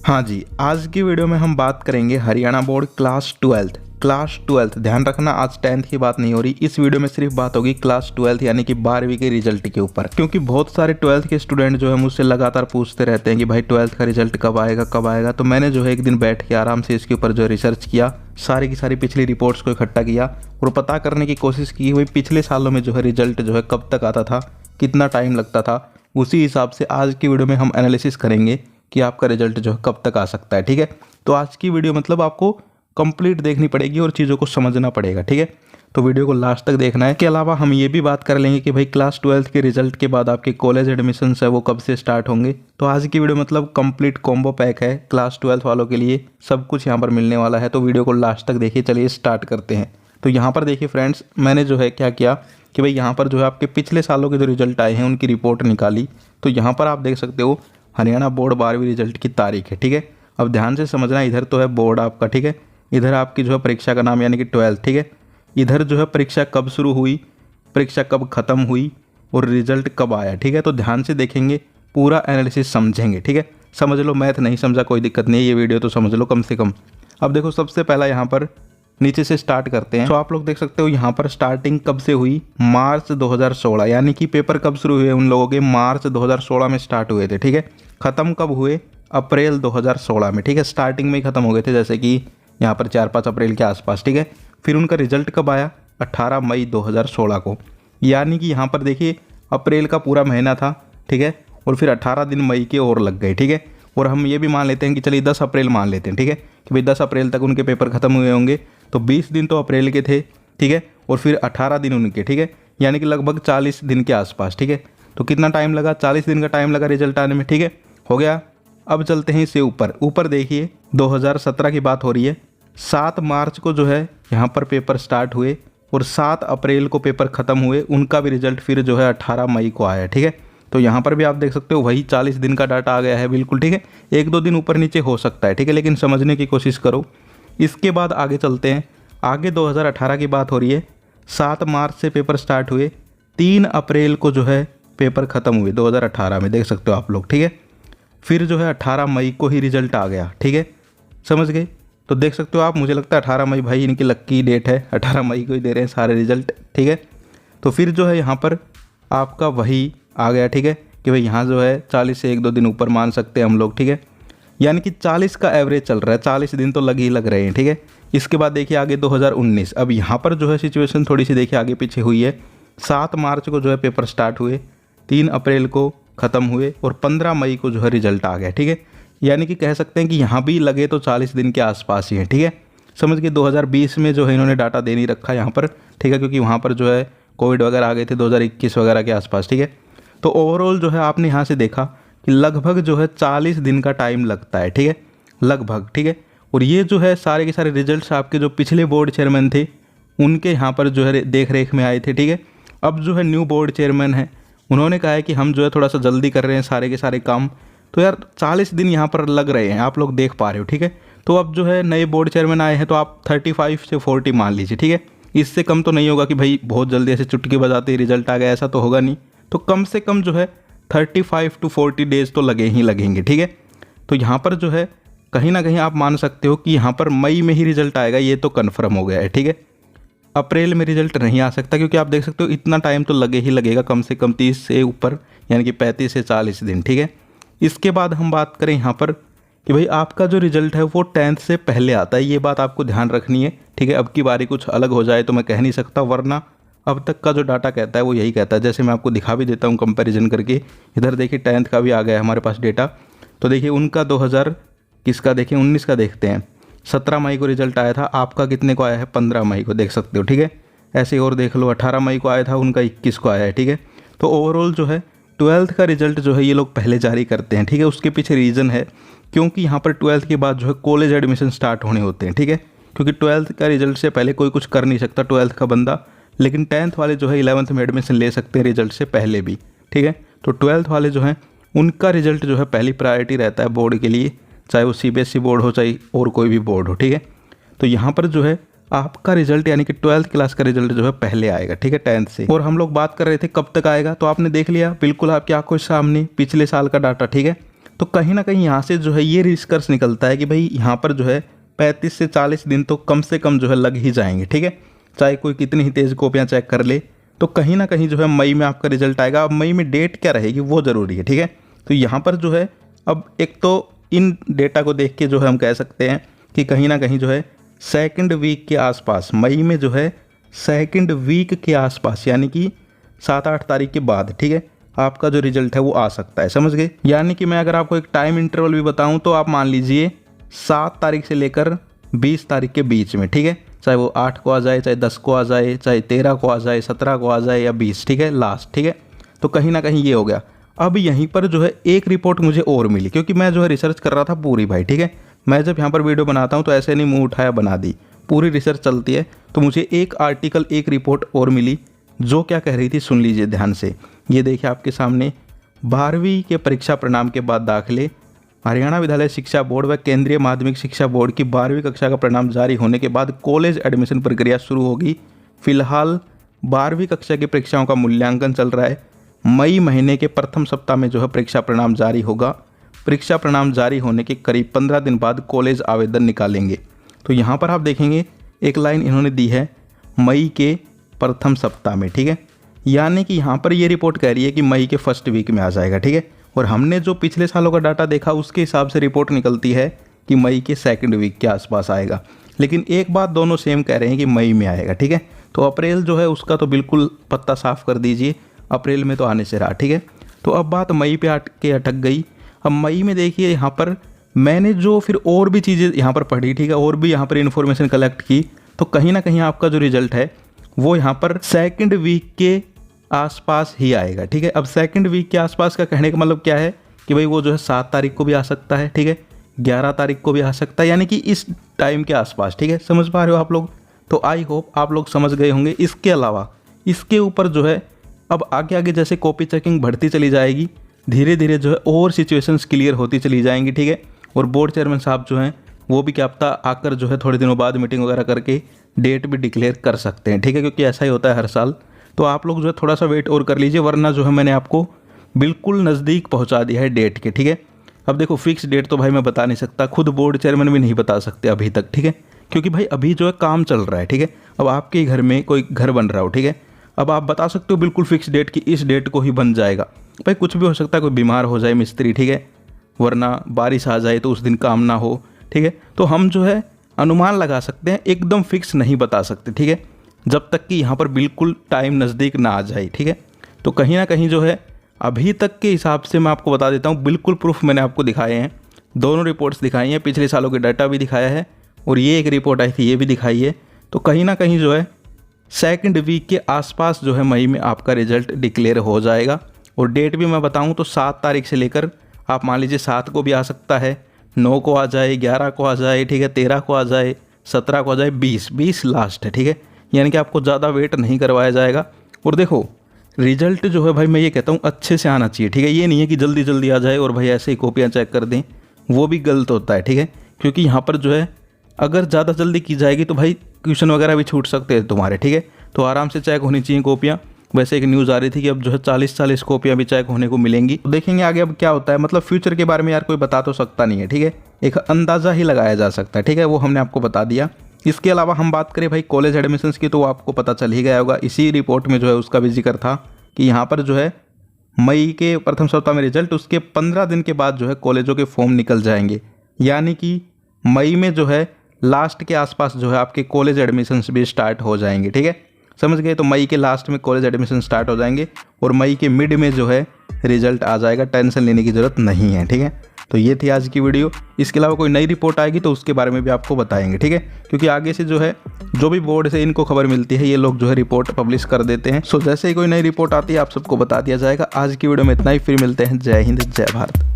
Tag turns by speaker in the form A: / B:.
A: हाँ जी, आज की वीडियो में हम बात करेंगे हरियाणा बोर्ड क्लास 12। ध्यान रखना, आज 10th की बात नहीं हो रही। इस वीडियो में सिर्फ बात होगी क्लास 12 यानी कि 12वीं के रिजल्ट के ऊपर, क्योंकि बहुत सारे 12th के स्टूडेंट जो है मुझसे लगातार पूछते रहते हैं कि भाई 12th का रिजल्ट कब आएगा। तो मैंने जो है एक दिन बैठ के आराम से इसके ऊपर जो रिसर्च किया, सारी की सारी पिछली रिपोर्ट्स को इकट्ठा किया और पता करने की कोशिश की भाई पिछले सालों में जो है रिजल्ट जो है कब तक आता था, कितना टाइम लगता था। उसी हिसाब से आज की वीडियो में हम एनालिसिस करेंगे कि आपका रिजल्ट जो है कब तक आ सकता है। ठीक है, तो आज की वीडियो मतलब आपको कंप्लीट देखनी पड़ेगी और चीज़ों को समझना पड़ेगा। ठीक है, तो वीडियो को लास्ट तक देखना है। इसके अलावा हम ये भी बात कर लेंगे कि भाई क्लास 12 के रिजल्ट के बाद आपके कॉलेज एडमिशन्स है वो कब से स्टार्ट होंगे। तो आज की वीडियो मतलब कंप्लीट कॉम्बो पैक है, क्लास 12 वालों के लिए सब कुछ यहाँ पर मिलने वाला है। तो वीडियो को लास्ट तक देखिए। चलिए स्टार्ट करते हैं। तो यहाँ पर देखिए फ्रेंड्स, मैंने जो है क्या किया कि भाई यहाँ पर जो है आपके पिछले सालों के जो रिजल्ट आए हैं उनकी रिपोर्ट निकाली। तो यहाँ पर आप देख सकते हो हरियाणा बोर्ड 12वीं रिजल्ट की तारीख है। ठीक है, अब ध्यान से समझना, इधर तो है बोर्ड आपका, ठीक है, इधर आपकी जो है परीक्षा का नाम यानी कि 12th। ठीक है, इधर जो है परीक्षा कब शुरू हुई, परीक्षा कब खत्म हुई और रिजल्ट कब आया। ठीक है, तो ध्यान से देखेंगे, पूरा एनालिसिस समझेंगे। ठीक है, समझ लो, मैथ नहीं समझा कोई दिक्कत नहीं है, ये वीडियो तो समझ लो कम से कम। अब देखो सबसे पहला यहाँ पर नीचे से स्टार्ट करते हैं। तो आप लोग देख सकते हो यहाँ पर स्टार्टिंग कब से हुई, मार्च 2016, यानी कि पेपर कब शुरू हुए उन लोगों के, मार्च 2016 में स्टार्ट हुए थे। ठीक है, ख़त्म कब हुए, अप्रैल 2016 में। ठीक है, स्टार्टिंग में ही ख़त्म हो गए थे, जैसे कि यहाँ पर 4-5 अप्रैल के आसपास। ठीक है, फिर उनका रिजल्ट कब आया, 18 मई 2016 को, यानी कि यहाँ पर देखिए अप्रैल का पूरा महीना था। ठीक है, और फिर 18 दिन मई के और लग गए। ठीक है, और हम ये भी मान लेते हैं कि चलिए 10 अप्रैल मान लेते हैं। ठीक है, कि भाई 10 अप्रैल तक उनके पेपर खत्म हुए होंगे, तो 20 दिन तो अप्रैल के थे। ठीक है, और फिर 18 दिन उनके। ठीक है, यानी कि लगभग 40 दिन के आसपास। ठीक है, तो कितना टाइम लगा, 40 दिन का टाइम लगा रिजल्ट आने में। ठीक है, हो गया। अब चलते हैं इससे ऊपर देखिए 2017 की बात हो रही है। 7 मार्च को जो है यहाँ पर पेपर स्टार्ट हुए और 7 अप्रैल को पेपर ख़त्म हुए। उनका भी रिजल्ट फिर जो है 18 मई को आया। ठीक है, तो यहाँ पर भी आप देख सकते हो वही 40 दिन का डाटा आ गया है बिल्कुल। ठीक है, 1-2 दिन ऊपर नीचे हो सकता है। ठीक है, लेकिन समझने की कोशिश करो। इसके बाद आगे चलते हैं, आगे 2018 की बात हो रही है। 7 मार्च से पेपर स्टार्ट हुए, 3 अप्रैल को जो है पेपर ख़त्म हुए 2018 में, देख सकते हो आप लोग। ठीक है, फिर जो है 18 मई को ही रिजल्ट आ गया। ठीक है, समझ गए। तो देख सकते हो आप, मुझे लगता है 18 मई भाई इनकी लक्की डेट है, 18 मई को ही दे रहे हैं सारे रिजल्ट। ठीक है, तो फिर जो है यहाँ पर आपका वही आ गया। ठीक है, कि भाई यहाँ जो है 40 से 1-2 दिन ऊपर मान सकते हैं हम लोग। ठीक है, यानी कि 40 का एवरेज चल रहा है, 40 दिन तो लग ही लग रहे हैं। ठीक है, इसके बाद देखिए आगे 2019। अब यहाँ पर जो है सिचुएशन थोड़ी सी देखिए आगे पीछे हुई है। 7 मार्च को जो है पेपर स्टार्ट हुए, 3 अप्रैल को ख़त्म हुए और 15 मई को जो है रिजल्ट आ गया। ठीक है, यानी कि कह सकते हैं कि यहाँ भी लगे तो 40 दिन के आसपास ही हैं। ठीक है, समझ के 2020 में जो है इन्होंने डाटा दे नहीं रखा यहाँ पर। ठीक है, क्योंकि वहाँ पर जो है कोविड वगैरह आ गए थे 2021 वगैरह के आसपास। ठीक है, तो ओवरऑल जो है आपने यहाँ से देखा कि लगभग जो है 40 दिन का टाइम लगता है। ठीक है, लगभग। ठीक है, और ये जो है सारे के सारे रिजल्ट्स आपके जो पिछले बोर्ड चेयरमैन थे उनके यहाँ पर जो है देख रेख में आए थे। ठीक है, अब जो है न्यू बोर्ड चेयरमैन है, उन्होंने कहा है कि हम जो है थोड़ा सा जल्दी कर रहे हैं सारे के सारे काम। तो यार 40 दिन यहाँ पर लग रहे हैं, आप लोग देख पा रहे हो। ठीक है, तो अब जो है नए बोर्ड चेयरमैन आए हैं, तो आप 35 से 40 मान लीजिए। ठीक है, इससे कम तो नहीं होगा कि भाई बहुत जल्दी ऐसे चुटकी बजाते ही रिजल्ट आ गया, ऐसा तो होगा नहीं। तो कम से कम जो है 35 to 40 डेज़ तो लगेंगे। ठीक है, तो यहाँ पर जो है कहीं ना कहीं आप मान सकते हो कि यहाँ पर मई में ही रिजल्ट आएगा, ये तो कन्फर्म हो गया है। ठीक है, अप्रैल में रिजल्ट नहीं आ सकता, क्योंकि आप देख सकते हो इतना टाइम तो लगे ही लगेगा, कम से कम 30 से ऊपर, यानी कि 35 से 40 दिन। ठीक है, इसके बाद हम बात करें यहाँ पर कि भाई आपका जो रिजल्ट है वो 10th से पहले आता है, ये बात आपको ध्यान रखनी है। ठीक है, अब की बारी कुछ अलग हो जाए तो मैं कह नहीं सकता, वरना अब तक का जो डाटा कहता है वो यही कहता है। जैसे मैं आपको दिखा भी देता हूँ कंपैरिजन करके, इधर देखिए 10th का भी आ गया है हमारे पास डेटा। तो देखिए उनका 2000 किसका, देखिए 19 का देखते हैं, 17 मई को रिजल्ट आया था, आपका कितने को आया है, 15 मई को, देख सकते हो। ठीक है, ऐसे और देख लो, 18 मई को आया था, उनका 21 को आया है। ठीक है, तो ओवरऑल जो है 12th का रिजल्ट जो है ये लोग पहले जारी करते हैं। ठीक है, उसके पीछे रीज़न है, क्योंकि यहाँ पर 12th के बाद जो है कॉलेज एडमिशन स्टार्ट होने होते हैं। ठीक है, क्योंकि 12th का रिजल्ट से पहले कोई कुछ कर नहीं सकता 12th का बंदा, लेकिन 10th वाले जो है 11th में एडमिशन ले सकते हैं रिजल्ट से पहले भी। ठीक है, तो 12th वाले जो हैं उनका रिजल्ट जो है पहली प्रायोरिटी रहता है बोर्ड के लिए, चाहे वो CBSE बोर्ड हो चाहे और कोई भी बोर्ड हो। ठीक है, तो यहाँ पर जो है आपका रिजल्ट यानी कि 12th क्लास का रिजल्ट जो है पहले आएगा। ठीक है, 10th से। और हम लोग बात कर रहे थे कब तक आएगा, तो आपने देख लिया बिल्कुल आपकी आंखों के सामने पिछले साल का डाटा। ठीक है, तो कहीं ना कहीं यहाँ से जो है ये निष्कर्ष निकलता है कि भाई यहाँ पर जो है 35 से 40 दिन तो कम से कम जो है लग ही जाएंगे, ठीक है। चाहे कोई कितनी ही तेज़ कॉपियाँ चेक कर ले, तो कहीं ना कहीं जो है मई में आपका रिजल्ट आएगा। अब मई में डेट क्या रहेगी वो ज़रूरी है, ठीक है। तो यहाँ पर जो है अब एक तो इन डेटा को देख के जो है हम कह सकते हैं कि कहीं ना कहीं जो है सेकंड वीक के आसपास, मई में जो है सेकंड वीक के आसपास, यानी कि 7-8 तारीख के बाद, ठीक है, आपका जो रिजल्ट है वो आ सकता है, समझ गए। यानी कि मैं अगर आपको एक टाइम इंटरवल भी बताऊं तो आप मान लीजिए 7 तारीख से लेकर 20 तारीख के बीच में, ठीक है। चाहे वो 8 को आ जाए, चाहे 10 को आ जाए, चाहे 13 को आ जाए, 17 को आ जाए या 20, ठीक है, लास्ट, ठीक है। तो कहीं ना कहीं ये हो गया। अब यहीं पर जो है एक रिपोर्ट मुझे और मिली, क्योंकि मैं जो है रिसर्च कर रहा था पूरी भाई, ठीक है। मैं जब यहाँ पर वीडियो बनाता हूँ तो ऐसे नहीं मुंह उठाया बना दी, पूरी रिसर्च चलती है। तो मुझे एक आर्टिकल, एक रिपोर्ट और मिली जो क्या कह रही थी, सुन लीजिए ध्यान से। ये देखिए आपके सामने, 12वीं के परीक्षा परिणाम के बाद दाखिले, हरियाणा विद्यालय शिक्षा बोर्ड व केंद्रीय माध्यमिक शिक्षा बोर्ड की 12वीं कक्षा का परिणाम जारी होने के बाद कॉलेज एडमिशन प्रक्रिया शुरू होगी। फिलहाल 12वीं कक्षा की परीक्षाओं का मूल्यांकन चल रहा है। मई महीने के प्रथम सप्ताह में जो है परीक्षा परिणाम जारी होगा। परीक्षा परिणाम जारी होने के करीब 15 दिन बाद कॉलेज आवेदन निकालेंगे। तो यहाँ पर आप देखेंगे एक लाइन इन्होंने दी है, मई के प्रथम सप्ताह में, ठीक है। यानी कि यहाँ पर ये रिपोर्ट कह रही है कि मई के फर्स्ट वीक में आ जाएगा, ठीक है। और हमने जो पिछले सालों का डाटा देखा उसके हिसाब से रिपोर्ट निकलती है कि मई के सेकंड वीक के आसपास आएगा। लेकिन एक बात दोनों सेम कह रहे हैं कि मई में आएगा, ठीक है। तो अप्रैल जो है उसका तो बिल्कुल पत्ता साफ कर दीजिए, अप्रैल में तो आने से रहा, ठीक है। तो अब बात मई पे आके अटक गई। अब मई में देखिए यहाँ पर मैंने जो फिर और भी चीज़ें यहाँ पर पढ़ी, ठीक है, और भी यहाँ पर इन्फॉर्मेशन कलेक्ट की, तो कहीं ना कहीं आपका जो रिजल्ट है वो यहाँ पर सेकंड वीक के आसपास ही आएगा, ठीक है। अब सेकंड वीक के आसपास का कहने का मतलब क्या है कि भाई वो जो है 7 तारीख को भी आ सकता है, ठीक है, 11 तारीख को भी आ सकता है, यानी कि इस टाइम के आसपास, ठीक है। समझ पा रहे हो आप लोग? तो आई होप आप लोग समझ गए होंगे। इसके अलावा इसके ऊपर जो है अब आगे आगे जैसे कॉपी चेकिंग बढ़ती चली जाएगी, धीरे धीरे जो है और सिचुएशंस क्लियर होती चली जाएंगी, ठीक है। और बोर्ड चेयरमैन साहब जो हैं वो भी क्या पता आकर जो है थोड़े दिनों बाद मीटिंग वगैरह करके डेट भी डिक्लेयर कर सकते हैं, ठीक है, क्योंकि ऐसा ही होता है हर साल। तो आप लोग जो है थोड़ा सा वेट और कर लीजिए, वरना जो है मैंने आपको बिल्कुल नज़दीक पहुंचा दिया है डेट के, ठीक है। अब देखो फिक्स डेट तो भाई मैं बता नहीं सकता, खुद बोर्ड चेयरमैन भी नहीं बता सकते अभी तक, ठीक है, क्योंकि भाई अभी जो है काम चल रहा है, ठीक है। अब आपके घर में कोई घर बन रहा हो, ठीक है, अब आप बता सकते हो बिल्कुल फिक्स डेट की इस डेट को ही बन जाएगा, भाई कुछ भी हो सकता है, कोई बीमार हो जाए मिस्त्री, ठीक है, वरना बारिश आ जाए तो उस दिन काम ना हो, ठीक है। तो हम जो है अनुमान लगा सकते हैं, एकदम फिक्स नहीं बता सकते, ठीक है, जब तक कि यहाँ पर बिल्कुल टाइम नज़दीक ना आ जाए, ठीक है। तो कहीं ना कहीं जो है अभी तक के हिसाब से मैं आपको बता देता हूँ, बिल्कुल प्रूफ मैंने आपको दिखाए हैं, दोनों रिपोर्ट्स दिखाई हैं, पिछले सालों के डाटा भी दिखाया है, और ये एक रिपोर्ट आई थी ये भी दिखाई है। तो कहीं ना कहीं जो है सेकंड वीक के आसपास जो है मई में आपका रिजल्ट डिक्लेयर हो जाएगा। और डेट भी मैं बताऊं तो 7 तारीख से लेकर आप मान लीजिए 7 को भी आ सकता है, 9 को आ जाए, 11 को आ जाए, ठीक है, 13 को आ जाए, 17 को आ जाए, 20 लास्ट है, ठीक है। यानी कि आपको ज़्यादा वेट नहीं करवाया जाएगा। और देखो रिजल्ट जो है भाई मैं ये कहता हूँ अच्छे से आना चाहिए, ठीक है। ये नहीं है कि जल्दी जल्दी आ जाए और भाई ऐसे ही कॉपियाँ चेक कर दें, वो भी गलत होता है, ठीक है। क्योंकि यहाँ पर जो है अगर ज़्यादा जल्दी की जाएगी तो भाई क्वेश्चन वगैरह भी छूट सकते हैं तुम्हारे, ठीक है। तो आराम से चेक होनी चाहिए कॉपियाँ। वैसे एक न्यूज़ आ रही थी कि अब जो है 40 कॉपियाँ भी चेक होने को मिलेंगी। तो देखेंगे आगे अब क्या होता है। मतलब फ्यूचर के बारे में यार कोई बता तो सकता नहीं है, ठीक है, एक अंदाज़ा ही लगाया जा सकता है, ठीक है, वो हमने आपको बता दिया। इसके अलावा हम बात करें भाई कॉलेज एडमिशन्स की, तो आपको पता चल ही गया होगा, इसी रिपोर्ट में जो है उसका भी जिक्र था कि यहाँ पर जो है मई के प्रथम सप्ताह में रिजल्ट, उसके 15 दिन के बाद जो है कॉलेजों के फॉर्म निकल जाएंगे। यानी कि मई में जो है लास्ट के आसपास जो है आपके कॉलेज एडमिशन्स भी स्टार्ट हो जाएंगे, ठीक है, समझ गए। तो मई के लास्ट में कॉलेज एडमिशन स्टार्ट हो जाएंगे और मई के मिड में जो है रिजल्ट आ जाएगा, टेंशन लेने की ज़रूरत नहीं है, ठीक है। तो ये थी आज की वीडियो। इसके अलावा कोई नई रिपोर्ट आएगी तो उसके बारे में भी आपको बताएंगे, ठीक है, क्योंकि आगे से जो है जो भी बोर्ड से इनको खबर मिलती है ये लोग जो है रिपोर्ट पब्लिश कर देते हैं। सो जैसे ही कोई नई रिपोर्ट आती है आप सबको बता दिया जाएगा। आज की वीडियो में इतना ही, फिर मिलते हैं। जय हिंद, जय भारत।